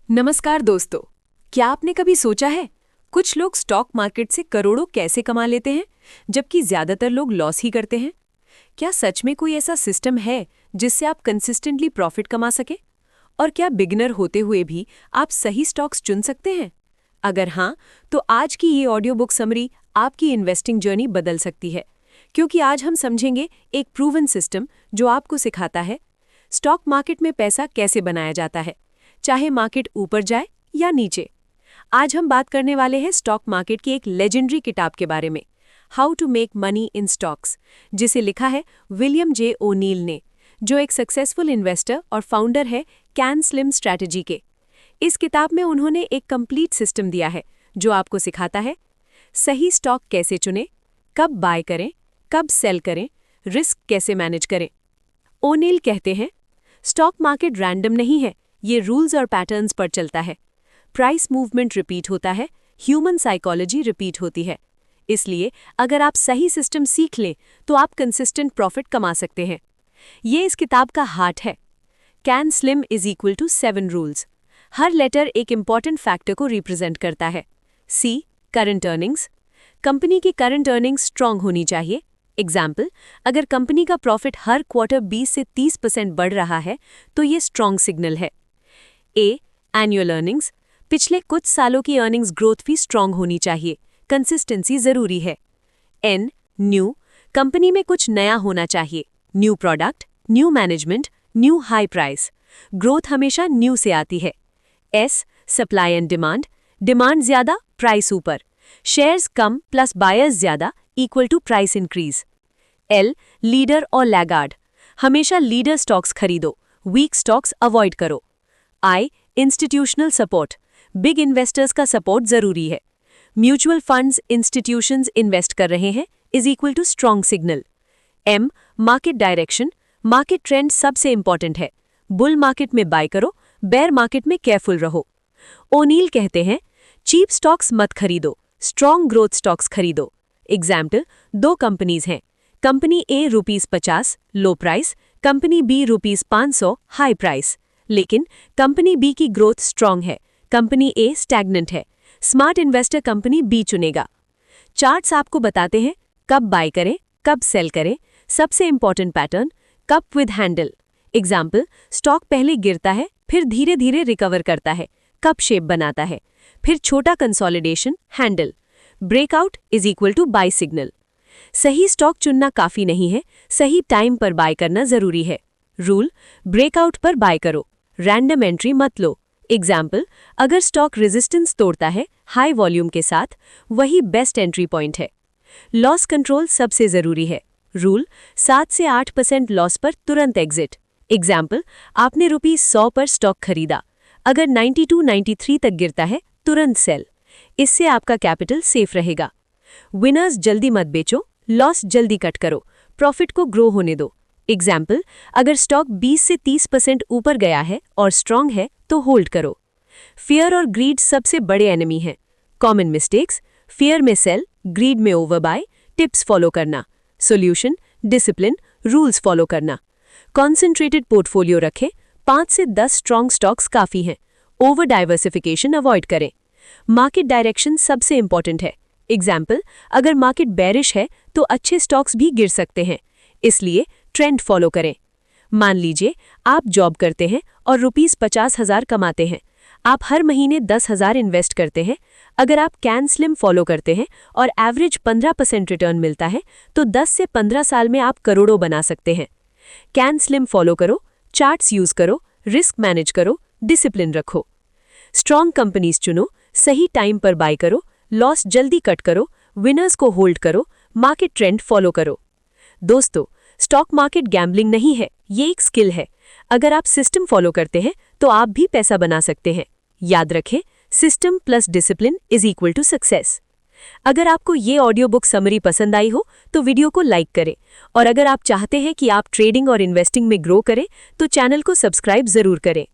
नमस्कार दोस्तों। क्या आपने कभी सोचा है कुछ लोग स्टॉक मार्केट से करोड़ों कैसे कमा लेते हैं जबकि ज्यादातर लोग लॉस ही करते हैं? क्या सच में कोई ऐसा सिस्टम है जिससे आप कंसिस्टेंटली प्रॉफिट कमा सके? और क्या बिगिनर होते हुए भी आप सही स्टॉक्स चुन सकते हैं? अगर हाँ, तो आज की ये ऑडियो बुक समरी आपकी इन्वेस्टिंग जर्नी बदल सकती है, क्योंकि आज हम समझेंगे एक प्रूवन सिस्टम जो आपको सिखाता है स्टॉक मार्केट में पैसा कैसे बनाया जाता है, चाहे मार्केट ऊपर जाए या नीचे। आज हम बात करने वाले हैं स्टॉक मार्केट की एक लेजेंडरी किताब के बारे में, how to make money in stocks, जिसे लिखा है विलियम जे ओ'नील ने, जो एक सक्सेसफुल इन्वेस्टर और फाउंडर है कैन स्लिम स्ट्रैटेजी के। इस किताब में उन्होंने एक कंप्लीट सिस्टम दिया है जो आपको सिखाता है सही स्टॉक कैसे चुनें, कब बाय करें, कब सेल करें, रिस्क कैसे मैनेज करें। ओ'नील कहते हैं, स्टॉक मार्केट रैंडम नहीं है, ये रूल्स और पैटर्न्स पर चलता है। प्राइस मूवमेंट रिपीट होता है, ह्यूमन साइकोलॉजी रिपीट होती है। इसलिए अगर आप सही सिस्टम सीख लें तो आप कंसिस्टेंट प्रॉफिट कमा सकते हैं। ये इस किताब का हार्ट है। CAN SLIM is equal to 7 rules. हर लेटर एक इंपॉर्टेंट फैक्टर को रिप्रेजेंट करता है। C, current earnings. कंपनी की करंट अर्निंग्स स्ट्रांग होनी चाहिए। एग्जाम्पल, अगर कंपनी का प्रॉफिट हर क्वार्टर 20 से 30% बढ़ रहा है तो ये स्ट्रांग सिग्नल है। ए, एनुअल अर्निंग्स। पिछले कुछ सालों की अर्निंग्स ग्रोथ भी स्ट्रांग होनी चाहिए, कंसिस्टेंसी जरूरी है। N, new. कंपनी में कुछ नया होना चाहिए, new product, new management, new high price. Growth हमेशा न्यू से आती है। S, supply and demand. Demand ज्यादा, प्राइस ऊपर। शेयर्स कम प्लस बायर्स ज्यादा equal to price increase. L, leader और लैगार्ड। हमेशा लीडर स्टॉक्स खरीदो, वीक स्टॉक्स अवॉइड करो। I, institutional support. Big investors का सपोर्ट जरूरी है। म्यूचुअल फंड्स, इंस्टीट्यूशंस इन्वेस्ट कर रहे हैं is equal to strong signal. M, market direction. Market trend सबसे इंपॉर्टेंट है। बुल मार्केट में बाय करो, बेयर मार्केट में केयरफुल रहो। ओ'नील कहते हैं, चीप स्टॉक्स मत खरीदो, स्ट्रांग ग्रोथ स्टॉक्स खरीदो। एग्जाम्पल, 2 कंपनीज हैं। Company A ₹50 low price, company B ₹500 high price. लेकिन कंपनी बी की ग्रोथ स्ट्रांग है, कंपनी ए स्टैग्नेंट है। स्मार्ट इन्वेस्टर कंपनी बी चुनेगा। चार्ट्स आपको बताते हैं कब बाय करें, कब सेल करें। सबसे important pattern, cup with handle. Example, stock पहले गिरता है फिर धीरे धीरे रिकवर करता है, कप शेप बनाता है, फिर छोटा consolidation, handle. Breakout is equal to buy signal. सही स्टॉक चुनना काफी नहीं है, सही टाइम पर बाय करना जरूरी है। रूल, ब्रेकआउट पर बाय करो, रैंडम एंट्री मत लो। एग्जाम्पल, अगर स्टॉक रेजिस्टेंस तोड़ता है हाई वॉल्यूम के साथ, वही बेस्ट एंट्री पॉइंट है। लॉस कंट्रोल सबसे जरूरी है। रूल, 7 से 8% लॉस पर तुरंत एग्जिट। एग्जाम्पल, आपने ₹100 पर स्टॉक खरीदा, अगर 92-93 तक गिरता है तुरंत सेल। इससे आपका कैपिटल सेफ रहेगा। विनर्स जल्दी मत बेचो, लॉस जल्दी कट करो, प्रॉफिट को ग्रो होने दो। एग्जाम्पल, अगर स्टॉक 20 से 30% ऊपर गया है और स्ट्रांग है तो होल्ड करो। फियर और ग्रीड सबसे बड़े एनिमी हैं। कॉमन मिस्टेक्स, फियर में सेल, ग्रीड में ओवरबाय। टिप्स फॉलो करना। सॉल्यूशन, डिसिप्लिन, रूल्स फॉलो करना। कॉन्सेंट्रेटेड पोर्टफोलियो रखें, 5 से 10 स्ट्रांग स्टॉक्स काफी हैं। ओवर डाइवर्सिफिकेशन अवॉइड करें। मार्केट डायरेक्शन सबसे इंपॉर्टेंट है। एग्जाम्पल, अगर मार्केट बेरिश है तो अच्छे स्टॉक्स भी गिर सकते हैं, इसलिए ट्रेंड फॉलो करें। मान लीजिए आप जॉब करते हैं और ₹50,000 कमाते हैं। आप हर महीने 10,000 इन्वेस्ट करते हैं। अगर आप कैन स्लिम फॉलो करते हैं और एवरेज 15% रिटर्न मिलता है तो 10 से 15 साल में आप करोड़ों बना सकते हैं। कैन स्लिम फॉलो करो, चार्ट्स यूज करो, रिस्क मैनेज करो, डिसिप्लिन रखो। स्ट्रांग कंपनीज चुनो, सही टाइम पर बाय करो, लॉस जल्दी कट करो, विनर्स को होल्ड करो, मार्केट ट्रेंड फॉलो करो। दोस्तों, स्टॉक मार्केट गैम्बलिंग नहीं है, ये एक स्किल है। अगर आप सिस्टम फॉलो करते हैं तो आप भी पैसा बना सकते हैं। याद रखें, system plus discipline is equal to success. अगर आपको ये ऑडियो बुक समरी पसंद आई हो तो वीडियो को लाइक करें, और अगर आप चाहते हैं कि आप ट्रेडिंग और इन्वेस्टिंग में ग्रो करें तो चैनल को सब्सक्राइब जरूर करें।